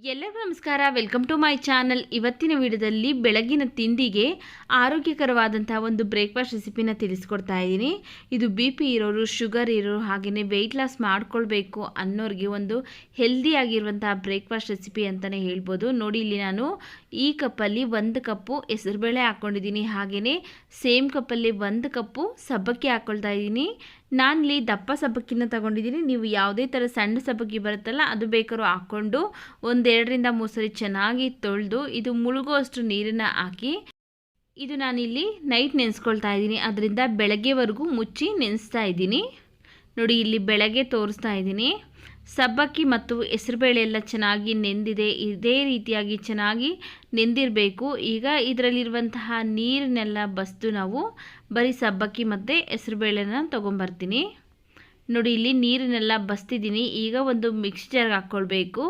ಎಲ್ಲರಿಗೂ ನಮಸ್ಕಾರ. Welcome to my channel. ಇವತ್ತಿನ ವಿಡಿಯೋದಲ್ಲಿ ಬೆಳಗಿನ ತಿಂಡಿಗೆ ಆರೋಗ್ಯಕರವಾದಂತಹ ಒಂದು ಬ್ರೇಕ್ಫಾಸ್ಟ್ ರೆಸಿಪಿನ ತಿಳಿಸ್ಕೊಡ್ತಾ ಇದ್ದೀನಿ. ಇದು BP ಇರೋರು, ಶುಗರ್ ಇರೋರು, ಹಾಗೆಯೇ ವೆಯ್ಟ್ ಲಾಸ್ ಮಾಡ್ಕೊಳ್ಬೇಕು ಅನ್ನೋರಿಗೆ ಒಂದು ಹೆಲ್ದಿ ಆಗಿರುವಂತಹ ಬ್ರೇಕ್ಫಾಸ್ಟ್ ರೆಸಿಪಿ ಅಂತಲೇ ಹೇಳ್ಬೋದು. ನೋಡಿ, ಇಲ್ಲಿ ನಾನು ಈ ಕಪ್ಪಲ್ಲಿ 1 ಕಪ್ಪು ಹೆಸರುಬೇಳೆ ಹಾಕ್ಕೊಂಡಿದ್ದೀನಿ. ಹಾಗೆಯೇ ಸೇಮ್ ಕಪ್ಪಲ್ಲಿ 1 ಕಪ್ಪು ಸಬ್ಬಕ್ಕಿ ಹಾಕ್ಕೊಳ್ತಾ ಇದ್ದೀನಿ. ನಾನಿಲ್ಲಿ ದಪ್ಪ ಸಬ್ಬಕ್ಕಿನ ತಗೊಂಡಿದ್ದೀನಿ. ನೀವು ಯಾವುದೇ ಥರ ಸಣ್ಣ ಸಬ್ಬಕ್ಕಿ ಬರುತ್ತಲ್ಲ ಅದು ಬೇಕಾದ್ರೂ ಹಾಕ್ಕೊಂಡು 1-2 ರಿಂದ 3 ಸರಿ ಚೆನ್ನಾಗಿ ತೊಳೆದು ಇದು ಮುಳುಗುವಷ್ಟು ನೀರನ್ನು ಹಾಕಿ ಇದು ನಾನಿಲ್ಲಿ ನೈಟ್ ನೆನೆಸ್ಕೊಳ್ತಾ ಇದ್ದೀನಿ. ಅದರಿಂದ ಬೆಳಗ್ಗೆವರೆಗೂ ಮುಚ್ಚಿ ನೆನೆಸ್ತಾ ಇದ್ದೀನಿ. ನೋಡಿ, ಇಲ್ಲಿ ಬೆಳಗ್ಗೆ ತೋರಿಸ್ತಾ ಇದ್ದೀನಿ. ಸಬ್ಬಕ್ಕಿ ಮತ್ತು ಹೆಸರುಬೇಳೆ ಎಲ್ಲ ಚೆನ್ನಾಗಿ ನೆಂದಿದೆ. ಇದೇ ರೀತಿಯಾಗಿ ಚೆನ್ನಾಗಿ ನೆಂದಿರಬೇಕು. ಈಗ ಇದರಲ್ಲಿರುವಂತಹ ನೀರನ್ನೆಲ್ಲ ಬಸ್ದು ನಾವು ಬರೀ ಸಬ್ಬಕ್ಕಿ ಮತ್ತು ಹೆಸರುಬೇಳೆನ ತೊಗೊಂಬರ್ತೀನಿ. ನೋಡಿ, ಇಲ್ಲಿ ನೀರನ್ನೆಲ್ಲ ಬಸ್ತಿದ್ದೀನಿ. ಈಗ ಒಂದು ಮಿಕ್ಸಿ ಜಾರ್ಗೆ ಹಾಕ್ಕೊಳ್ಬೇಕು.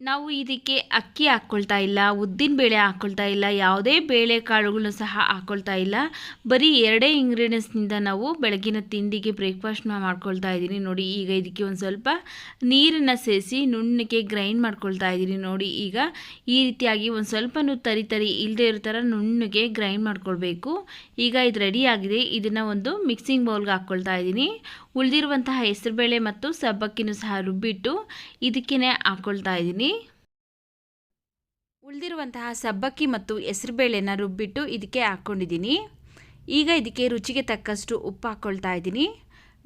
ನಾವು ಇದಕ್ಕೆ ಅಕ್ಕಿ ಹಾಕ್ಕೊಳ್ತಾ ಇಲ್ಲ, ಉದ್ದಿನಬೇಳೆ ಹಾಕ್ಕೊಳ್ತಾ ಇಲ್ಲ, ಯಾವುದೇ ಬೇಳೆಕಾಳುಗಳನ್ನು ಸಹ ಹಾಕ್ಕೊಳ್ತಾ ಇಲ್ಲ. ಬರೀ 2 ಇಂಗ್ರೀಡಿಯೆಂಟ್ಸ್ನಿಂದ ನಾವು ಬೆಳಗಿನ ತಿಂಡಿಗೆ ಬ್ರೇಕ್ಫಾಸ್ಟ್ನ ಮಾಡ್ಕೊಳ್ತಾ ಇದ್ದೀನಿ. ನೋಡಿ, ಈಗ ಇದಕ್ಕೆ ಒಂದು ಸ್ವಲ್ಪ ನೀರನ್ನು ಸೇರಿಸಿ ನುಣ್ಣಗೆ ಗ್ರೈಂಡ್ ಮಾಡ್ಕೊಳ್ತಾ ಇದ್ದೀನಿ. ನೋಡಿ, ಈಗ ಈ ರೀತಿಯಾಗಿ ಒಂದು ಸ್ವಲ್ಪನೂ ತರಿ ಇಲ್ಲದೆ ಇರೋ ಥರ ನುಣ್ಣಗೆ ಗ್ರೈಂಡ್ ಮಾಡ್ಕೊಳ್ಬೇಕು. ಈಗ ಇದು ರೆಡಿ ಆಗಿದೆ. ಇದನ್ನು ಒಂದು ಮಿಕ್ಸಿಂಗ್ ಬೌಲ್ಗೆ ಹಾಕ್ಕೊಳ್ತಾ ಇದ್ದೀನಿ. ಉಳಿದಿರುವಂತಹ ಹೆಸರುಬೇಳೆ ಮತ್ತು ಸಬ್ಬಕ್ಕಿನೂ ಸಹ ರುಬ್ಬಿಟ್ಟು ಇದಕ್ಕೇ ಹಾಕ್ಕೊಳ್ತಾ ಇದ್ದೀನಿ. ಉಳಿದಿರುವಂತಹ ಸಬ್ಬಕ್ಕಿ ಮತ್ತು ಹೆಸರುಬೇಳೆನ ರುಬ್ಬಿಟ್ಟು ಇದಕ್ಕೆ ಹಾಕ್ಕೊಂಡಿದ್ದೀನಿ. ಈಗ ಇದಕ್ಕೆ ರುಚಿಗೆ ತಕ್ಕಷ್ಟು ಉಪ್ಪು ಹಾಕ್ಕೊಳ್ತಾ ಇದ್ದೀನಿ.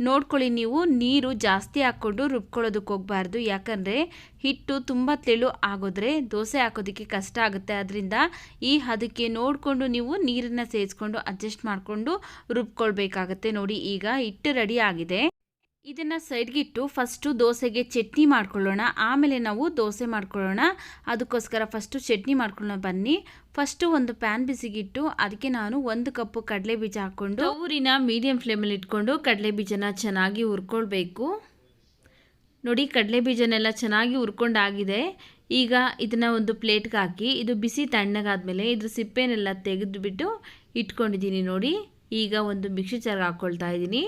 ನೋಡ್ಕೊಳ್ಳಿ, ನೀವು ನೀರು ಜಾಸ್ತಿ ಹಾಕ್ಕೊಂಡು ರುಬ್ಕೊಳ್ಳೋದಕ್ಕೆ ಹೋಗಬಾರ್ದು. ಯಾಕಂದರೆ ಹಿಟ್ಟು ತುಂಬ ತೆಳು ಆಗೋದ್ರೆ ದೋಸೆ ಹಾಕೋದಕ್ಕೆ ಕಷ್ಟ ಆಗುತ್ತೆ. ಅದರಿಂದ ಈ ಹದಕ್ಕೆ ನೋಡಿಕೊಂಡು ನೀವು ನೀರನ್ನು ಸೇರಿಸ್ಕೊಂಡು ಅಡ್ಜಸ್ಟ್ ಮಾಡಿಕೊಂಡು ರುಬ್ಕೊಳ್ಬೇಕಾಗತ್ತೆ. ನೋಡಿ, ಈಗ ಹಿಟ್ಟು ರೆಡಿ ಆಗಿದೆ. ಇದನ್ನು ಸೈಡ್ಗಿಟ್ಟು ಫಸ್ಟು ದೋಸೆಗೆ ಚಟ್ನಿ ಮಾಡ್ಕೊಳ್ಳೋಣ, ಆಮೇಲೆ ನಾವು ದೋಸೆ ಮಾಡ್ಕೊಳ್ಳೋಣ. ಅದಕ್ಕೋಸ್ಕರ ಫಸ್ಟು ಚಟ್ನಿ ಮಾಡ್ಕೊಳ್ಳೋಣ ಬನ್ನಿ. ಫಸ್ಟು ಒಂದು ಪ್ಯಾನ್ ಬಿಸಿಗಿಟ್ಟು ಅದಕ್ಕೆ ನಾನು 1 ಕಪ್ಪು ಕಡಲೆ ಬೀಜ ಹಾಕ್ಕೊಂಡು ಊರಿನ ಮೀಡಿಯಮ್ ಫ್ಲೇಮಲ್ಲಿ ಇಟ್ಕೊಂಡು ಕಡಲೆ ಬೀಜನ ಚೆನ್ನಾಗಿ ಹುರ್ಕೊಳ್ಬೇಕು. ನೋಡಿ, ಕಡಲೆ ಬೀಜನೆಲ್ಲ ಚೆನ್ನಾಗಿ ಹುರ್ಕೊಂಡಾಗಿದೆ. ಈಗ ಇದನ್ನು ಒಂದು ಪ್ಲೇಟ್ಗೆ ಹಾಕಿ ಇದು ಬಿಸಿ ತಣ್ಣಗಾದ್ಮೇಲೆ ಇದ್ರ ಸಿಪ್ಪೆನೆಲ್ಲ ತೆಗೆದುಬಿಟ್ಟು ಇಟ್ಕೊಂಡಿದ್ದೀನಿ. ನೋಡಿ, ಈಗ ಒಂದು ಮಿಕ್ಸಿ ಜಾರ್ಗೆ ಹಾಕ್ಕೊಳ್ತಾ ಇದ್ದೀನಿ.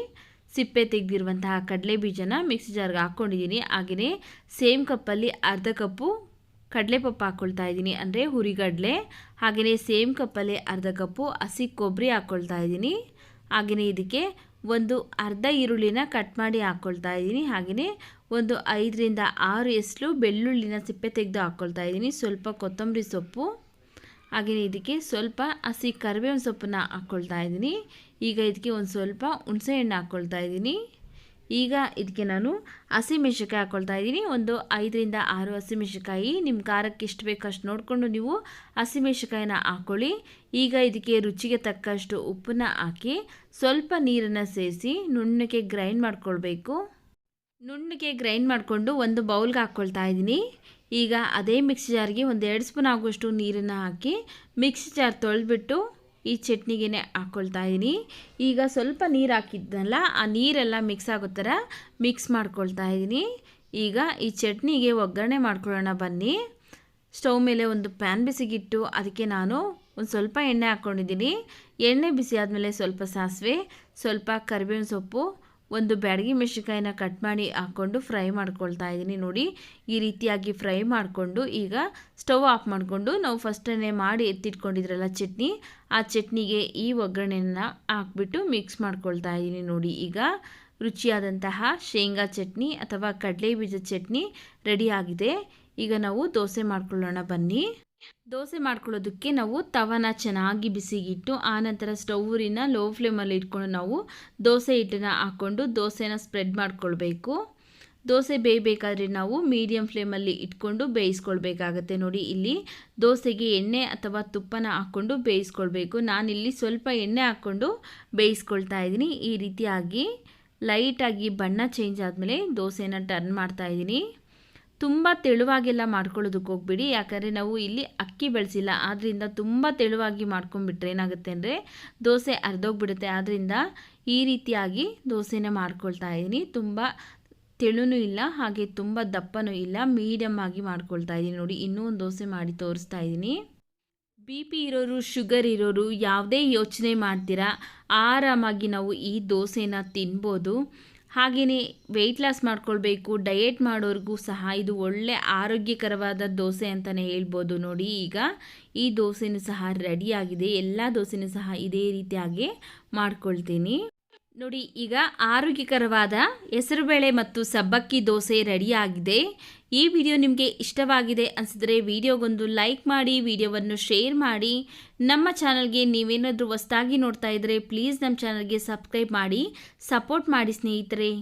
ಸಿಪ್ಪೆ ತೆಗೆದಿರುವಂತಹ ಕಡಲೆ ಬೀಜನ ಮಿಕ್ಸಿ ಜಾರ್ಗೆ ಹಾಕ್ಕೊಂಡಿದ್ದೀನಿ. ಹಾಗೆಯೇ ಸೇಮ್ ಕಪ್ಪಲ್ಲಿ 1/2 ಕಪ್ಪು ಕಡಲೆಪಪ್ಪು ಹಾಕ್ಕೊಳ್ತಾ ಇದ್ದೀನಿ, ಅಂದರೆ ಹುರಿಗಡಲೆ. ಹಾಗೆಯೇ ಸೇಮ್ ಕಪ್ಪಲ್ಲಿ 1/2 ಕಪ್ಪು ಹಸಿ ಕೊಬ್ಬರಿ ಹಾಕ್ಕೊಳ್ತಾ ಇದ್ದೀನಿ. ಹಾಗೆಯೇ ಇದಕ್ಕೆ ಒಂದು ಅರ್ಧ ಈರುಳ್ಳಿನ ಕಟ್ ಮಾಡಿ ಹಾಕ್ಕೊಳ್ತಾ ಇದ್ದೀನಿ. ಹಾಗೆಯೇ ಒಂದು 5 ರಿಂದ 6 ಎಸಳು ಬೆಳ್ಳುಳ್ಳಿನ ಸಿಪ್ಪೆ ತೆಗೆದು ಹಾಕ್ಕೊಳ್ತಾ ಇದ್ದೀನಿ. ಸ್ವಲ್ಪ ಕೊತ್ತಂಬರಿ ಸೊಪ್ಪು, ಹಾಗೆಯೇ ಇದಕ್ಕೆ ಸ್ವಲ್ಪ ಹಸಿ ಕರಿಬೇವಿನ ಸೊಪ್ಪನ್ನ ಹಾಕ್ಕೊಳ್ತಾ ಇದ್ದೀನಿ. ಈಗ ಇದಕ್ಕೆ ಒಂದು ಸ್ವಲ್ಪ ಹುಣಸೆ ಹಣ್ಣು ಹಾಕ್ಕೊಳ್ತಾ ಇದ್ದೀನಿ. ಈಗ ಇದಕ್ಕೆ ನಾನು ಹಸಿಮೆಣಸಿನ್ಕಾಯಿ ಹಾಕ್ಕೊಳ್ತಾ ಇದ್ದೀನಿ. ಒಂದು 5 ರಿಂದ 6 ಹಸಿಮೆಣಸಿನ್ಕಾಯಿ. ನಿಮ್ಮ ಖಾರಕ್ಕೆ ಎಷ್ಟು ಬೇಕೋ ಅಷ್ಟು ನೋಡಿಕೊಂಡು ನೀವು ಹಸಿಮೆಣಸಿನ್ಕಾಯಿನ ಹಾಕ್ಕೊಳ್ಳಿ. ಈಗ ಇದಕ್ಕೆ ರುಚಿಗೆ ತಕ್ಕಷ್ಟು ಉಪ್ಪನ್ನ ಹಾಕಿ ಸ್ವಲ್ಪ ನೀರನ್ನು ಸೇರಿಸಿ ನುಣ್ಣಗೆ ಗ್ರೈಂಡ್ ಮಾಡ್ಕೊಳ್ಬೇಕು. ನುಣ್ಣಗೆ ಗ್ರೈಂಡ್ ಮಾಡಿಕೊಂಡು ಒಂದು ಬೌಲ್ಗೆ ಹಾಕ್ಕೊಳ್ತಾ ಇದ್ದೀನಿ. ಈಗ ಅದೇ ಮಿಕ್ಸಿ ಜಾರ್ಗೆ ಒಂದು 2 ಸ್ಪೂನ್ ಆಗುವಷ್ಟು ನೀರನ್ನು ಹಾಕಿ ಮಿಕ್ಸಿ ಜಾರ್ ತೊಳೆದ್ಬಿಟ್ಟು ಈ ಚಟ್ನಿಗೆ ಹಾಕ್ಕೊಳ್ತಾ ಇದ್ದೀನಿ. ಈಗ ಸ್ವಲ್ಪ ನೀರು ಹಾಕಿದ್ನಲ್ಲ, ಆ ನೀರೆಲ್ಲ ಮಿಕ್ಸ್ ಆಗೋ ಥರ ಮಿಕ್ಸ್ ಮಾಡ್ಕೊಳ್ತಾ ಇದ್ದೀನಿ. ಈಗ ಈ ಚಟ್ನಿಗೆ ಒಗ್ಗರಣೆ ಮಾಡ್ಕೊಳ್ಳೋಣ ಬನ್ನಿ. ಸ್ಟವ್ ಮೇಲೆ ಒಂದು ಪ್ಯಾನ್ ಬಿಸಿಗಿಟ್ಟು ಅದಕ್ಕೆ ನಾನು ಒಂದು ಸ್ವಲ್ಪ ಎಣ್ಣೆ ಹಾಕ್ಕೊಂಡಿದ್ದೀನಿ. ಎಣ್ಣೆ ಬಿಸಿ ಆದಮೇಲೆ ಸ್ವಲ್ಪ ಸಾಸಿವೆ, ಸ್ವಲ್ಪ ಕರಿಬೇವಿನ ಸೊಪ್ಪು, ಒಂದು ಬ್ಯಾಡಗಿ ಮೆಣಸಿನ್ಕಾಯಿನ ಕಟ್ ಮಾಡಿ ಹಾಕ್ಕೊಂಡು ಫ್ರೈ ಮಾಡ್ಕೊಳ್ತಾ ಇದ್ದೀನಿ. ನೋಡಿ, ಈ ರೀತಿಯಾಗಿ ಫ್ರೈ ಮಾಡಿಕೊಂಡು ಈಗ ಸ್ಟವ್ ಆಫ್ ಮಾಡಿಕೊಂಡು ನಾವು ಫಸ್ಟನ್ನೇ ಮಾಡಿ ಎತ್ತಿಟ್ಕೊಂಡಿದ್ರಲ್ಲ ಚಟ್ನಿ, ಆ ಚಟ್ನಿಗೆ ಈ ಒಗ್ಗರಣೆಯನ್ನು ಹಾಕ್ಬಿಟ್ಟು ಮಿಕ್ಸ್ ಮಾಡ್ಕೊಳ್ತಾ ಇದ್ದೀನಿ. ನೋಡಿ, ಈಗ ರುಚಿಯಾದಂತಹ ಶೇಂಗಾ ಚಟ್ನಿ ಅಥವಾ ಕಡಲೆ ಬೀಜದ ಚಟ್ನಿ ರೆಡಿ ಆಗಿದೆ. ಈಗ ನಾವು ದೋಸೆ ಮಾಡ್ಕೊಳ್ಳೋಣ ಬನ್ನಿ. ದೋಸೆ ಮಾಡ್ಕೊಳ್ಳೋದಕ್ಕೆ ನಾವು ತವನ ಚೆನ್ನಾಗಿ ಬಿಸಿಗಿಟ್ಟು ಆನಂತರ ಸ್ಟವ್ನ ಲೋ ಫ್ಲೇಮಲ್ಲಿ ಇಟ್ಕೊಂಡು ನಾವು ದೋಸೆ ಹಿಟ್ಟನ್ನು ಹಾಕ್ಕೊಂಡು ದೋಸೆನ ಸ್ಪ್ರೆಡ್ ಮಾಡ್ಕೊಳ್ಬೇಕು. ದೋಸೆ ಬೇಯಬೇಕಾದ್ರೆ ನಾವು ಮೀಡಿಯಮ್ ಫ್ಲೇಮಲ್ಲಿ ಇಟ್ಕೊಂಡು ಬೇಯಿಸ್ಕೊಳ್ಬೇಕಾಗತ್ತೆ. ನೋಡಿ, ಇಲ್ಲಿ ದೋಸೆಗೆ ಎಣ್ಣೆ ಅಥವಾ ತುಪ್ಪನ ಹಾಕ್ಕೊಂಡು ಬೇಯಿಸ್ಕೊಳ್ಬೇಕು. ನಾನಿಲ್ಲಿ ಸ್ವಲ್ಪ ಎಣ್ಣೆ ಹಾಕ್ಕೊಂಡು ಬೇಯಿಸ್ಕೊಳ್ತಾ ಇದ್ದೀನಿ. ಈ ರೀತಿಯಾಗಿ ಲೈಟಾಗಿ ಬಣ್ಣ ಚೇಂಜ್ ಆದಮೇಲೆ ದೋಸೆನ ಟರ್ನ್ ಮಾಡ್ತಾ ಇದ್ದೀನಿ. ತುಂಬ ತೆಳುವಾಗೆಲ್ಲ ಮಾಡ್ಕೊಳ್ಳೋದಕ್ಕೆ ಹೋಗ್ಬಿಡಿ, ಯಾಕಂದರೆ ನಾವು ಇಲ್ಲಿ ಅಕ್ಕಿ ಬಳಸಿಲ್ಲ. ಆದ್ದರಿಂದ ತುಂಬ ತೆಳುವಾಗಿ ಮಾಡ್ಕೊಂಡ್ಬಿಟ್ರೆ ಏನಾಗುತ್ತೆ ಅಂದರೆ ದೋಸೆ ಅರ್ಧೋಗ್ಬಿಡುತ್ತೆ. ಆದ್ದರಿಂದ ಈ ರೀತಿಯಾಗಿ ದೋಸೆನ ಮಾಡ್ಕೊಳ್ತಾ ಇದ್ದೀನಿ. ತುಂಬ ತೆಳುನೂ ಇಲ್ಲ, ಹಾಗೆ ತುಂಬ ದಪ್ಪನೂ ಇಲ್ಲ, ಮೀಡಿಯಮ್ ಆಗಿ ಮಾಡ್ಕೊಳ್ತಾ ಇದ್ದೀನಿ. ನೋಡಿ, ಇನ್ನೂ ಒಂದು ದೋಸೆ ಮಾಡಿ ತೋರಿಸ್ತಾ ಇದ್ದೀನಿ. BP ಇರೋರು, ಶುಗರ್ ಇರೋರು ಯಾವುದೇ ಯೋಚನೆ ಮಾಡ್ತೀರಾ ಆರಾಮಾಗಿ ನಾವು ಈ ದೋಸೆನ ತಿನ್ಬೋದು. ಹಾಗೆಯೇ ವೆಯ್ಟ್ ಲಾಸ್ ಮಾಡ್ಕೊಳ್ಬೇಕು, ಡಯೆಟ್ ಮಾಡೋರಿಗೂ ಸಹ ಇದು ಒಳ್ಳೆ ಆರೋಗ್ಯಕರವಾದ ದೋಸೆ ಅಂತಲೇ ಹೇಳ್ಬೋದು. ನೋಡಿ ಈಗ ಈ ದೋಸೆನೂ ಸಹ ರೆಡಿಯಾಗಿದೆ. ಎಲ್ಲ ದೋಸೆನೂ ಸಹ ಇದೇ ರೀತಿಯಾಗಿ ಮಾಡ್ಕೊಳ್ತೀನಿ. ನೋಡಿ ಈಗ ಆರೋಗ್ಯಕರವಾದ ಹೆಸರುಬೇಳೆ ಮತ್ತು ಸಬ್ಬಕ್ಕಿ ದೋಸೆ ರೆಡಿಯಾಗಿದೆ. ಈ ವಿಡಿಯೋ ನಿಮಗೆ ಇಷ್ಟವಾಗಿದೆ ಅನಿಸಿದ್ರೆ ವಿಡಿಯೋಗೊಂದು ಲೈಕ್ ಮಾಡಿ, ವಿಡಿಯೋವನ್ನು ಶೇರ್ ಮಾಡಿ. ನಮ್ಮ ಚಾನಲ್ಗೆ ನೀವೇನಾದರೂ ಹೊಸದಾಗಿ ನೋಡ್ತಾ ಇದ್ದರೆ ಪ್ಲೀಸ್ ನಮ್ಮ ಚಾನಲ್ಗೆ ಸಬ್ಸ್ಕ್ರೈಬ್ ಮಾಡಿ, ಸಪೋರ್ಟ್ ಮಾಡಿ ಸ್ನೇಹಿತರೆ.